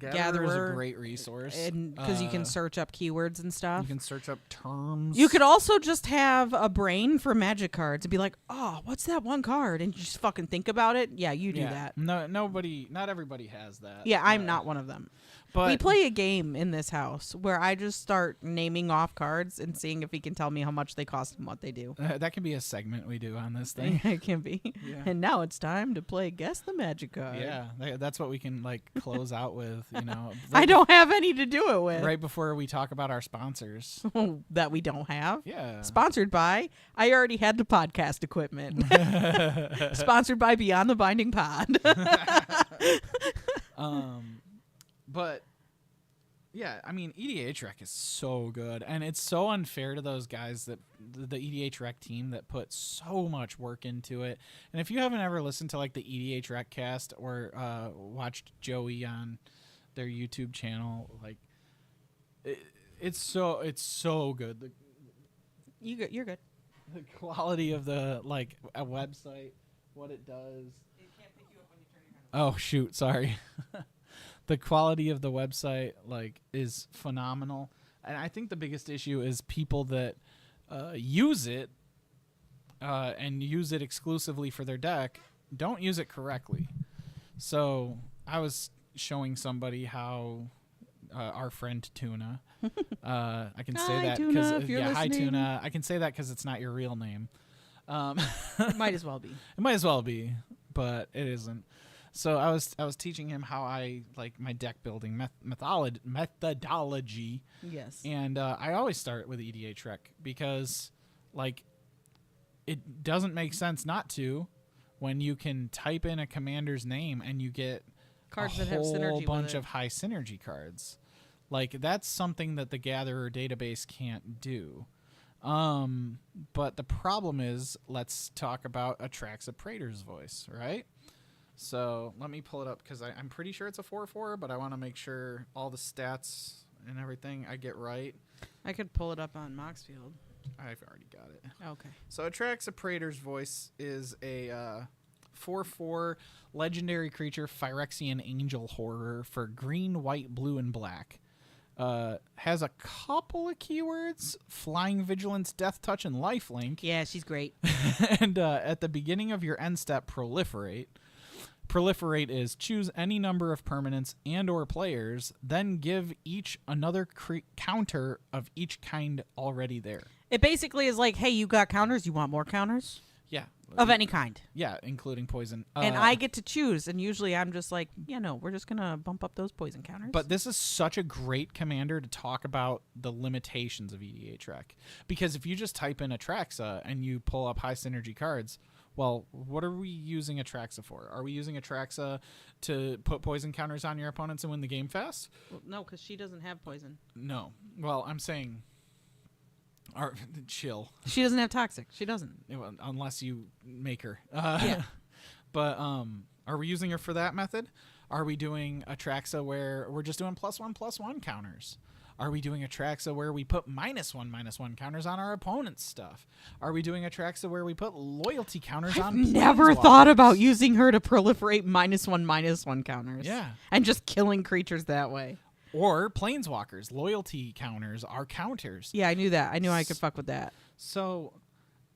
is a great resource, and because you can search up keywords and stuff. You can search up terms. You could also just have a brain for Magic cards and be like, "Oh, what's that one card?" and you just fucking think about it. Yeah, you do that. No, not everybody has that. Yeah, I'm not one of them. But we play a game in this house where I just start naming off cards and seeing if he can tell me how much they cost and what they do. That can be a segment we do on this thing. It can be. Yeah. And now it's time to play Guess the Magic card. Yeah, that's what we can close out with. I don't have any to do it with. Right before we talk about our sponsors that we don't have. Yeah. Sponsored by. I already had the podcast equipment. Sponsored by Beyond the Binding Pod. But yeah, I mean, EDH Rec is so good, and it's so unfair to those guys, that the EDH Rec team that put so much work into it. And if you haven't ever listened to the EDH Rec cast or watched Joey on their YouTube channel, it's so good. You're good. The quality of the a website, what it does. It can't pick you up when you turn your hand. Oh shoot, sorry. The quality of the website is phenomenal, and I think the biggest issue is people that use it and use it exclusively for their deck don't use it correctly. So I was showing somebody how our friend Tuna, I can say that because hi Tuna, I can say that because it's not your real name. It might as well be. It might as well be, but it isn't. So I was teaching him how I my deck building methodology. Yes. And I always start with EDH Rec because it doesn't make sense not to, when you can type in a commander's name and you get cards a that have synergy whole bunch with it. of high synergy cards. That's something that the Gatherer database can't do. But the problem is, let's talk about Atraxa Praetor's Voice, right? So let me pull it up because I'm pretty sure it's a 4/4, but I want to make sure all the stats and everything I get right. I could pull it up on Moxfield. I've already got it. Okay. So Atraxa Praetor's Voice is a 4/4 legendary creature, Phyrexian Angel Horror for green, white, blue, and black. Has a couple of keywords: Flying Vigilance, Death Touch, and Lifelink. Yeah, she's great. And at the beginning of your end step, Proliferate. Proliferate is choose any number of permanents and or players, then give each another counter of each kind already there. It basically is hey, you got counters, you want more counters? Yeah. of any kind. Yeah, including poison. And I get to choose, and usually I'm just like, no, we're just gonna bump up those poison counters. But this is such a great commander to talk about the limitations of EDHREC. Because if you just type in Atraxa and you pull up high synergy cards, well, what are we using Atraxa for? Are we using Atraxa to put poison counters on your opponents and win the game fast? Well, no, because she doesn't have poison. No. Well, I'm saying... chill. She doesn't have toxic. She doesn't. Well, unless you make her. Yeah. But are we using her for that method? Are we doing Atraxa where we're just doing +1/+1 counters? Are we doing Atraxa where we put -1/-1 counters on our opponent's stuff? Are we doing Atraxa where we put loyalty counters on I've never planeswalkers? thought about using her to proliferate -1/-1 counters. Yeah. And just killing creatures that way. Or planeswalkers. Loyalty counters are counters. Yeah, I knew that. I knew I could fuck with that. So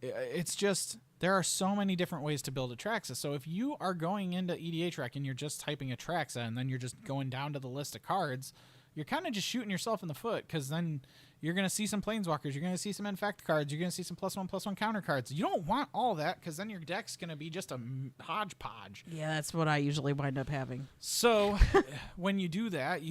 it's just, there are so many different ways to build Atraxa. So if you are going into EDHREC and you're just typing Atraxa and then you're just going down to the list of cards, you're kind of just shooting yourself in the foot, because then you're going to see some planeswalkers, you're going to see some infect cards, you're going to see some +1/+1 counter cards. You don't want all that, because then your deck's going to be just a hodgepodge. Yeah, that's what I usually wind up having. So when you do that,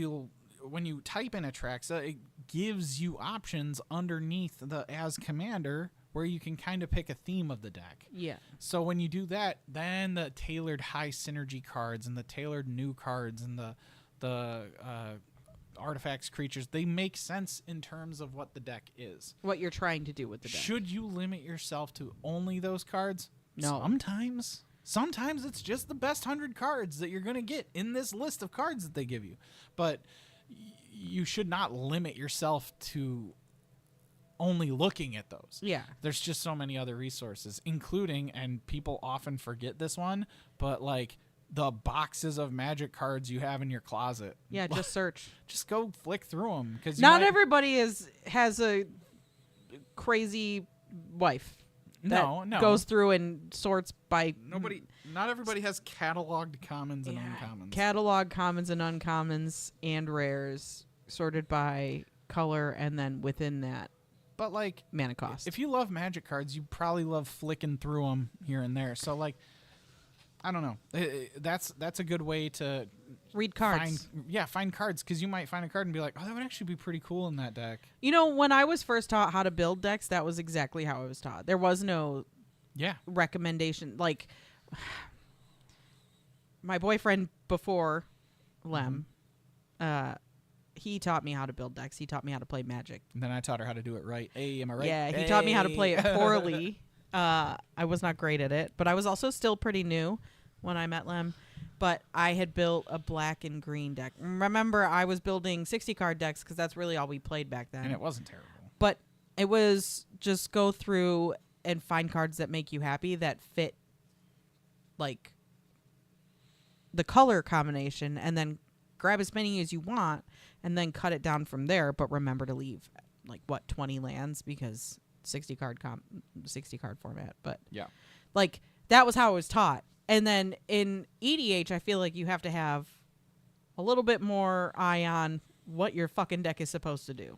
when you type in Atraxa, it gives you options underneath the as commander where you can kind of pick a theme of the deck. Yeah. So when you do that, then the tailored high synergy cards and the tailored new cards and the artifacts, creatures, they make sense in terms of what the deck is. What you're trying to do with the deck. Should you limit yourself to only those cards? No. Sometimes it's just the best 100 cards that you're going to get in this list of cards that they give you. But you should not limit yourself to only looking at those. Yeah. There's just so many other resources, including, and people often forget this one, but like the boxes of Magic cards you have in your closet. Yeah, just search. Just go flick through them, because Not everybody has a crazy wife. No. Goes through and sorts by Not everybody has cataloged commons and uncommons. Catalog commons and uncommons and rares sorted by color, and then within that, But like, mana cost. if you love Magic cards, you probably love flicking through them here and there. So like, I don't know. That's a good way to read cards. find cards, because you might find a card and be like, oh, that would actually be pretty cool in that deck. You know, when I was first taught how to build decks, that was exactly how I was taught. There was no recommendation. Like, my boyfriend before Lem, he taught me how to build decks. He taught me how to play Magic. And then I taught her how to do it right. Hey, am I right? Yeah, he taught me how to play it poorly. I was not great at it, but I was also still pretty new when I met Lem. But I had built a black and green deck. Remember, I was building 60 card decks because that's really all we played back then. And it wasn't terrible. But it was just go through and find cards that make you happy, that fit like the color combination, and then grab as many as you want and then cut it down from there. But remember to leave 20 lands, because 60 card format. But Yeah. like, that was how it was taught. And then in EDH, I feel like you have to have a little bit more eye on what your fucking deck is supposed to do.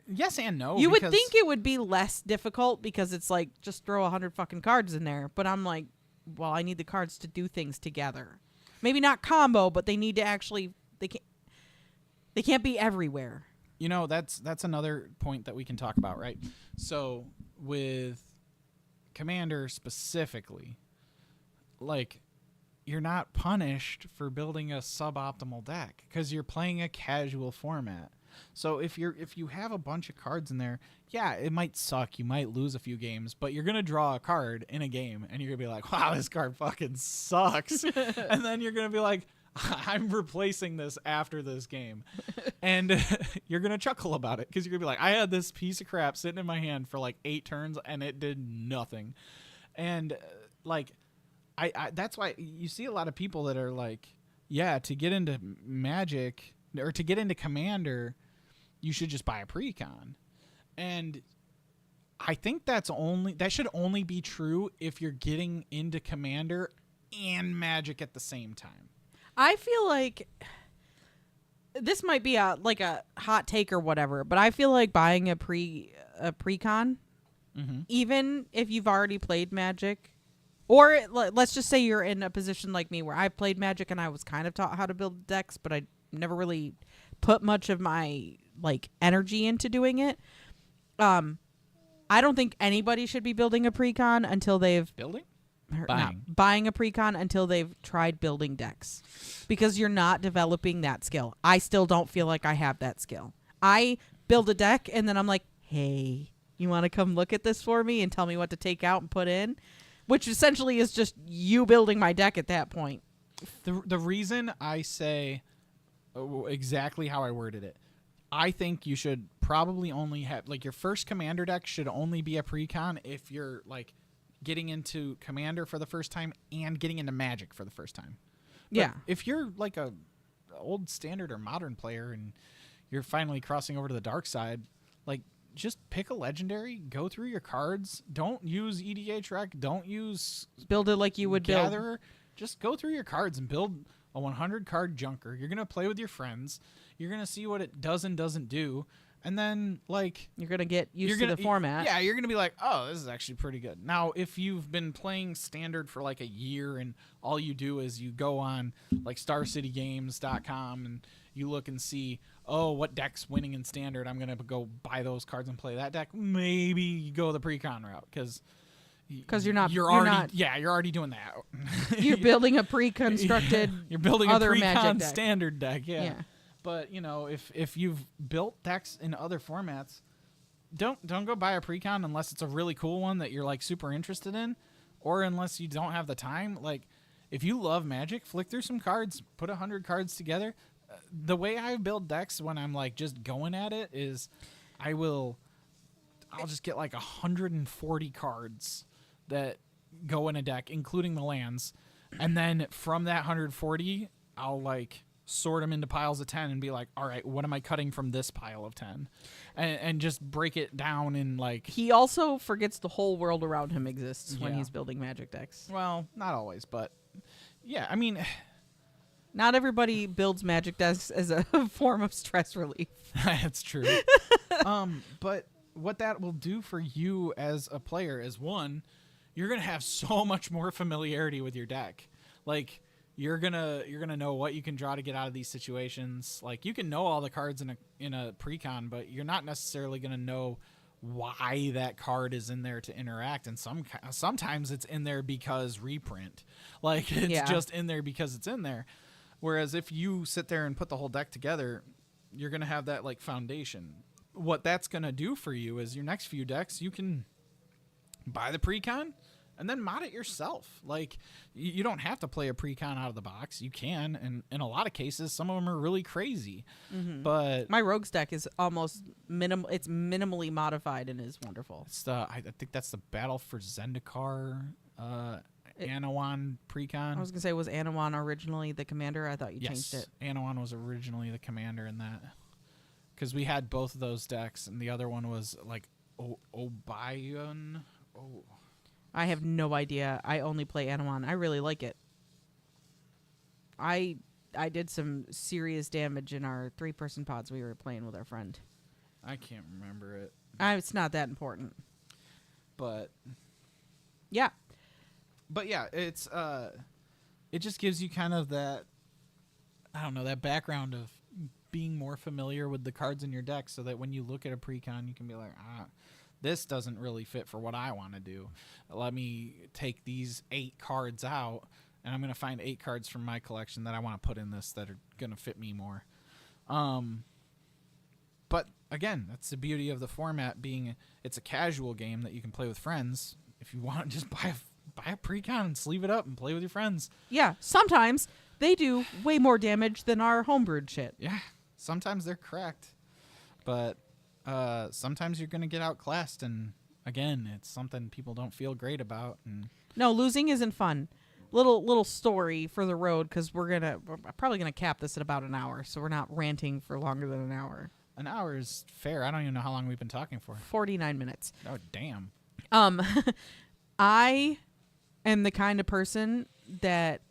Yes and no. You would think it would be less difficult, because it's like, just throw 100 fucking cards in there. But I'm like, well, I need the cards to do things together. Maybe not combo, but they need to actually, they can't be everywhere. You know, that's another point that we can talk about, right? So with Commander specifically, like, you're not punished for building a suboptimal deck, because you're playing a casual format. So if you have a bunch of cards in there, yeah, it might suck. You might lose a few games, but you're gonna draw a card in a game, and you're gonna be like, "Wow, this card fucking sucks," and then you're gonna be like, "I'm replacing this after this game," and you're gonna chuckle about it, because you're gonna be like, "I had this piece of crap sitting in my hand for like 8 turns, and it did nothing," and like. I that's why you see a lot of people that are like, yeah, to get into Magic or to get into Commander, you should just buy a precon. And I think that should only be true if you're getting into Commander and Magic at the same time. I feel like this might be a hot take or whatever, but I feel like buying a precon even if you've already played Magic, or let's just say you're in a position like me where I played Magic and I was kind of taught how to build decks, but I never really put much of my like energy into doing it. I don't think anybody should be building a precon until they've Building? buying a precon until they've tried building decks, because you're not developing that skill. I still don't feel like I have that skill. I build a deck and then I'm like, hey, you want to come look at this for me and tell me what to take out and put in, which essentially is just you building my deck at that point. The reason I say exactly how I worded it, I think you should probably only have, like, your first commander deck should only be a precon if you're like getting into commander for the first time and getting into Magic for the first time. But Yeah. if you're like a old standard or modern player and you're finally crossing over to the dark side, like, just pick a legendary, go through your cards, don't use EDH Rec, don't use Build it like you would build. Gatherer. Just go through your cards and build a 100 card junker. You're going to play with your friends. You're going to see what it does and doesn't do. And then, like, You're going to get used to the format. Yeah, you're going to be like, oh, this is actually pretty good. Now, if you've been playing Standard for like a year and all you do is you go on like StarCityGames.com and you look and see, oh, what deck's winning in Standard, I'm going to go buy those cards and play that deck. Maybe you go the precon route because you're already doing that. You're building a pre-constructed You're building other a Magic precon deck. Standard deck, Yeah. But, you know, if you've built decks in other formats, don't go buy a precon unless it's a really cool one that you're like super interested in, or unless you don't have the time. Like, if you love Magic, flick through some cards, put 100 cards together. The way I build decks when I'm like just going at it is I'll just get like 140 cards that go in a deck, including the lands. And then from that 140, I'll like sort them into piles of 10 and be like, all right, what am I cutting from this pile of 10? And just break it down in like... He also forgets the whole world around him exists when Yeah. he's building Magic decks. Well, not always, but yeah, I mean... Not everybody builds Magic decks as a form of stress relief. That's true. But what that will do for you as a player is, one, you're going to have so much more familiarity with your deck. Like, you're gonna know what you can draw to get out of these situations. Like, you can know all the cards in a precon, but you're not necessarily gonna know why that card is in there to interact. And sometimes it's in there because reprint. Like, it's just in there because it's in there. Whereas if you sit there and put the whole deck together, you're gonna have that like foundation. What that's gonna do for you is your next few decks, you can buy the precon and then mod it yourself. Like, you don't have to play a precon out of the box. You can, and in a lot of cases, some of them are really crazy. Mm-hmm. But My Rogues deck is almost it's minimally modified and is wonderful. it's I think that's the Battle for Zendikar, Anawan precon. I was gonna say, was Anawan originally the commander? I thought you changed it. Anawan was originally the commander in that, because we had both of those decks, and the other one was like Obayan. Oh. I have no idea. I only play Anawan. I really like it. I did some serious damage in our 3-person pods we were playing with our friend. I can't remember it, It's not that important. but Yeah. yeah, it's it just gives you kind of that, I don't know, that background of being more familiar with the cards in your deck, so that when you look at a precon, you can be like, this doesn't really fit for what I want to do. Let me take these 8 cards out, and I'm going to find 8 cards from my collection that I want to put in this that are going to fit me more. But again, that's the beauty of the format, being it's a casual game that you can play with friends. If you want, just buy a precon and sleeve it up and play with your friends. Yeah. Sometimes they do way more damage than our homebrewed shit. Yeah, sometimes they're correct, but sometimes you're going to get outclassed, and again, it's something people don't feel great about. And No, losing isn't fun. Little story for the road, because we're probably gonna cap this at about an hour, so we're not ranting for longer than an hour. an hour is fair. I don't even know how long we've been talking for. 49 minutes. Oh, damn. I am the kind of person that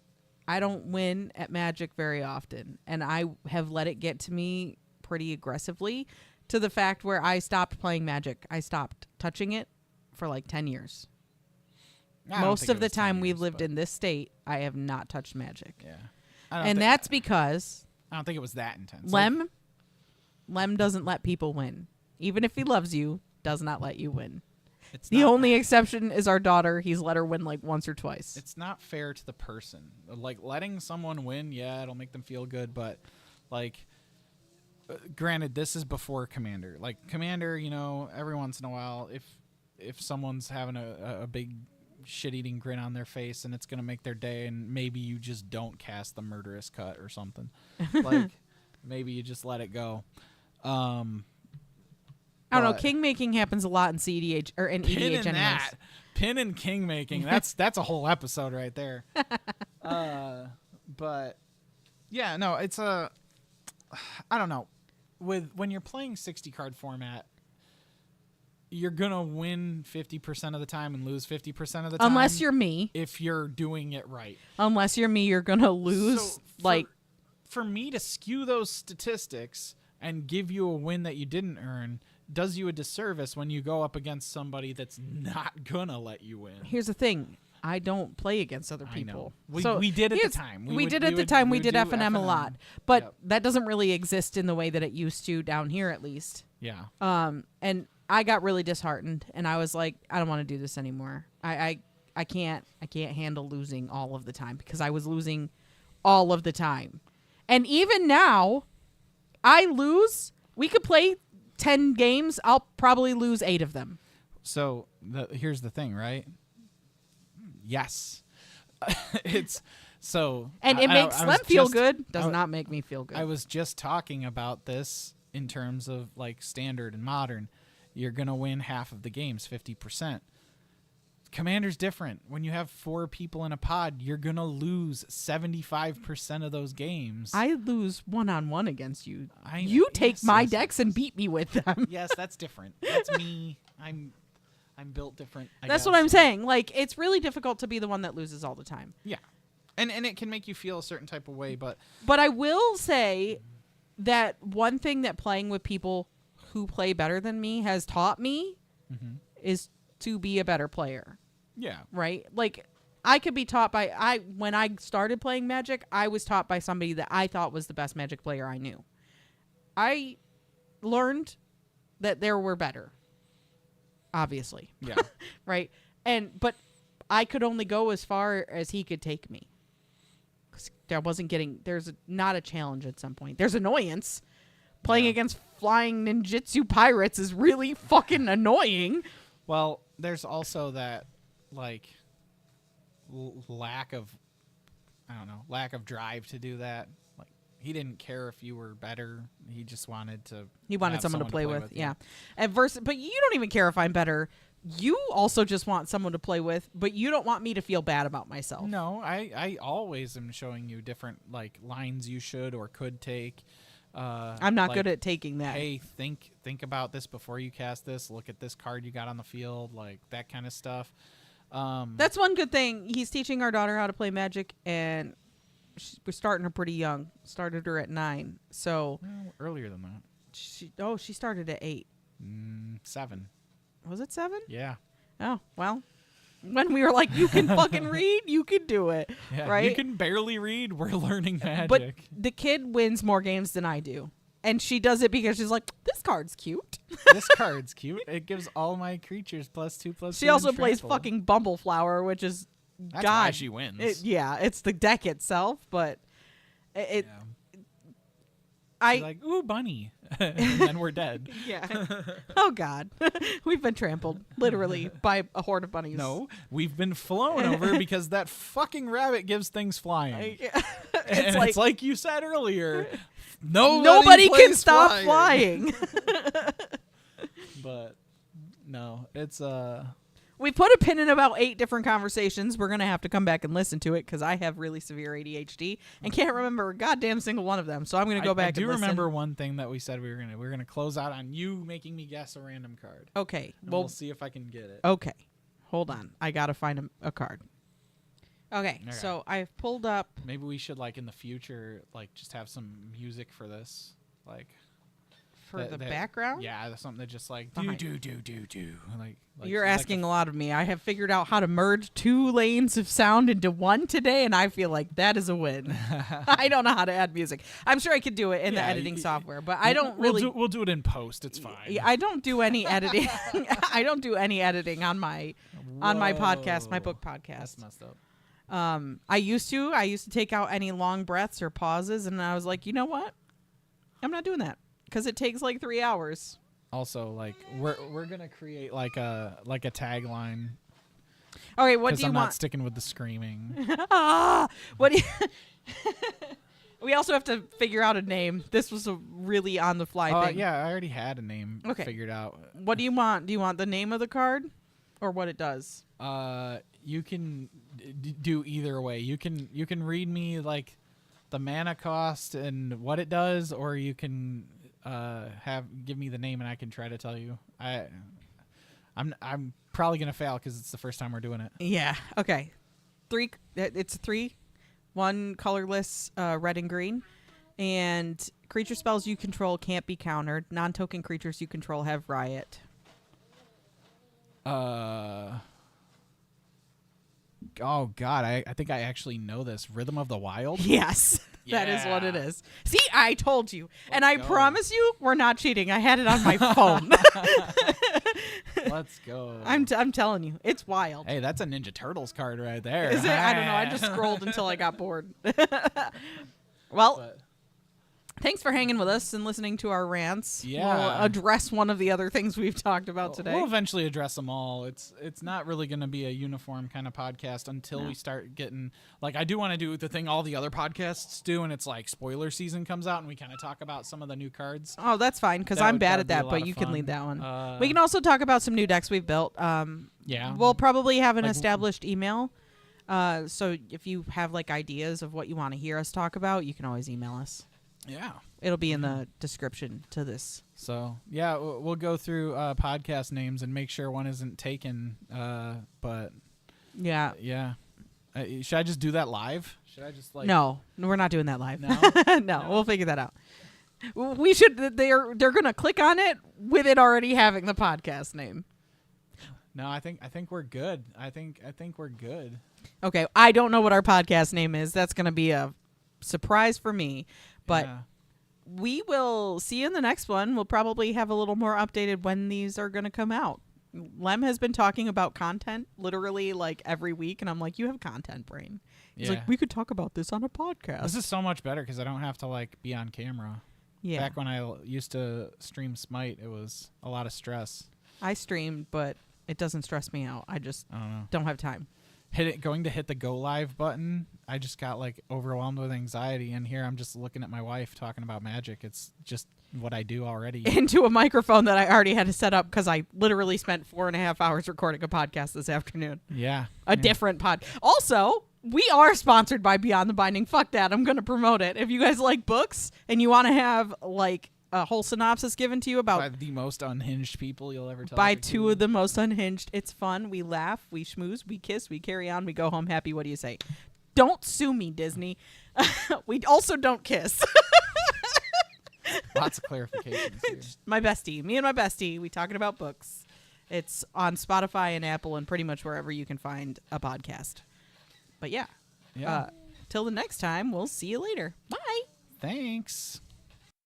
I don't win at Magic very often, and I have let it get to me pretty aggressively, to the fact where I stopped playing Magic. I stopped touching it for like 10 years. I don't Most think of it the was 10 time we've years, lived but in this state, I have not touched Magic. Yeah. And that's because I don't think it was that intense. Lem doesn't let people win. Even if he loves you, does not let you win. It's The not, only exception is our daughter. He's let her win like once or twice. It's not fair to the person. Like letting someone win, yeah, it'll make them feel good, but like granted, this is before Commander. Like Commander, you know, every once in a while, if someone's having a big shit-eating grin on their face and it's gonna make their day, and maybe you just don't cast the murderous cut or something, like maybe you just let it go. I don't know. King making happens a lot in CEDH or in EDH anyways. Pin and king making. That's a whole episode right there. But yeah, no, it's I don't know. When you're playing 60 card format, you're gonna win 50% of the time and lose 50% of the time. Unless you're me. If you're doing it right. Unless you're me, you're gonna lose. So for me to skew those statistics and give you a win that you didn't earn does you a disservice when you go up against somebody that's not gonna let you win. Here's the thing. I don't play against other people. I know. We did at the time. We did at the time. We did F&M a lot. But that doesn't really exist in the way that it used to down here, at least. Yeah. And I got really disheartened, and I was like, I don't want to do this anymore. I can't handle losing all of the time, because I was losing all of the time. And even now, I lose. We could play 10 games. I'll probably lose 8 of them. So here's the thing, right? Yes. It's so. And it makes them feel good. Does not make me feel good. I was just talking about this in terms of like standard and modern. You're going to win half of the games, 50%. Commander's different. When you have 4 people in a pod, you're going to lose 75% of those games. I lose one-on-one against you. You take my decks and beat me with them. Yes, that's different. That's me. I'm built different. That's what I'm saying. Like, it's really difficult to be the one that loses all the time. Yeah. And it can make you feel a certain type of way, but I will say that one thing that playing with people who play better than me has taught me is to be a better player. Yeah. Right? Like, I could be taught by when I started playing Magic, I was taught by somebody that I thought was the best Magic player I knew. I learned that there were better. Obviously. Yeah. Right? But I could only go as far as he could take me. 'Cause there's not a challenge at some point. There's annoyance. Playing against flying ninjutsu pirates is really fucking annoying. Well, there's also that, like, lack of drive to do that. Like, he didn't care if you were better. He just wanted to. He wanted someone to play with. Yeah. But you don't even care if I'm better. You also just want someone to play with, but you don't want me to feel bad about myself. No, I always am showing you different, like, lines you should or could take. I'm not good at taking that. Hey, think about this before you cast this. Look at this card you got on the field, like that kind of stuff. That's one good thing. He's teaching our daughter how to play Magic, and we're starting her pretty young. Started her at 9, so earlier than that. She started at 8. 7. Was it 7? Yeah. Oh well. When we were like, you can fucking read, you can do it. Yeah, right? You can barely read. We're learning Magic. But the kid wins more games than I do. And she does it because she's like, this card's cute. This card's cute. It gives all my creatures +2/+2. She also plays fucking Bumbleflower, which is That's why she wins. It's the deck itself, but She's like, ooh, bunny. And then we're dead. Yeah. Oh, God. We've been trampled, literally, by a horde of bunnies. No, we've been flown over because that fucking rabbit gives things flying. It's like you said earlier, nobody can stop flying. But, no, it's... We put a pin in about 8 different conversations. We're going to have to come back and listen to it because I have really severe ADHD and can't remember a goddamn single one of them. So I'm going to go back and listen. I do remember one thing that we said we were going to close out on you making me guess a random card. Okay. We'll see if I can get it. Okay. Hold on. I got to find a card. Okay. So I've pulled up. Maybe we should, like, in the future, like, just have some music for this. Like, For the background? Yeah, something that just like Behind. do. Like You're like asking a lot of me. I have figured out how to merge 2 lanes of sound into one today, and I feel like that is a win. I don't know how to add music. I'm sure I could do it in the editing software, but I don't really. We'll do it in post. It's fine. Yeah, I don't do any editing. I don't do any editing on my podcast, my book podcast. That's messed up. I used to take out any long breaths or pauses, and I was like, you know what? I'm not doing that because it takes like 3 hours. Also, like we're gonna create like a tagline. Okay, what do you I'm want? not sticking with the screaming. What do you We also have to figure out a name. This was a really on the fly thing. Yeah, I already had a name figured out. What do you want? Do you want the name of the card or what it does? You can do either way. You can read me like the mana cost and what it does, or you can give me the name and I can try to tell you. I'm probably gonna fail because it's the first time we're doing it. Yeah. Okay. 3. It's 3. 1 colorless, red and green, and creature spells you control can't be countered. Non-token creatures you control have riot. Oh God, I think I actually know this. Rhythm of the Wild. Yes. That is what it Yeah. is. See, I told you. And I go. promise you, we're not cheating. I had it on my phone. Let's go. I'm telling you, it's wild. Hey, that's a Ninja Turtles card right there. Is it? I don't know. I just scrolled until I got bored. Well, But thanks for hanging with us and listening to our rants. Yeah. We'll address one of the other things we've talked about today. we'll eventually address them all. It's not really going to be a uniform kind of podcast until we start getting like I do want to do the thing all the other podcasts do, and it's like spoiler season comes out and we kind of talk about some of the new cards. Oh, that's fine because That I'm would- bad that at would be a that, lot but of you can fun. lead that one. We can also talk about some new decks we've built. Yeah. We'll probably have an Like- established email. So if you have like ideas of what you want to hear us talk about, you can always email us. Yeah. It'll be in the description to this. So yeah, we'll go through podcast names and make sure one isn't taken. But Yeah. yeah, should I just do that live? Should I just like No, we're not doing that live. No? No, we'll figure that out. We should. They're gonna click on it with it already having the podcast name. No, I think we're good. I think we're good. Okay, I don't know what our podcast name is. That's gonna be a surprise for me, but. Yeah. We will see you in the next one. We'll probably have a little more updated when these are going to come out. Lem has been talking about content literally like every week, and I'm like, you have content brain. He's Yeah. like, we could talk about this on a podcast. This is so much better because I don't have to like be on camera. Yeah. Back when I used to stream Smite, it was a lot of stress. I streamed, but it doesn't stress me out. I just I don't know. don't have time. Going to hit the go live button, I just got like overwhelmed with anxiety, and here I'm just looking at my wife talking about Magic. It's just what I do already. Into a microphone that I already had to set up because I literally spent 4.5 hours recording a podcast this afternoon. Yeah. A different pod. Also, we are sponsored by Beyond the Binding. Fuck that. I'm going to promote it. If you guys like books and you want to have like a whole synopsis given to you about By the most unhinged people you'll ever talk by to. 2 of the most unhinged. It's fun. We laugh, we schmooze, we kiss, we carry on, we go home happy. What do you say? Don't sue me, Disney. We also don't kiss. Lots of clarifications here. Me and my bestie, we talking about books. It's on Spotify and Apple and pretty much wherever you can find a podcast. But yeah. Yeah. Till the next time, we'll see you later. Bye. Thanks.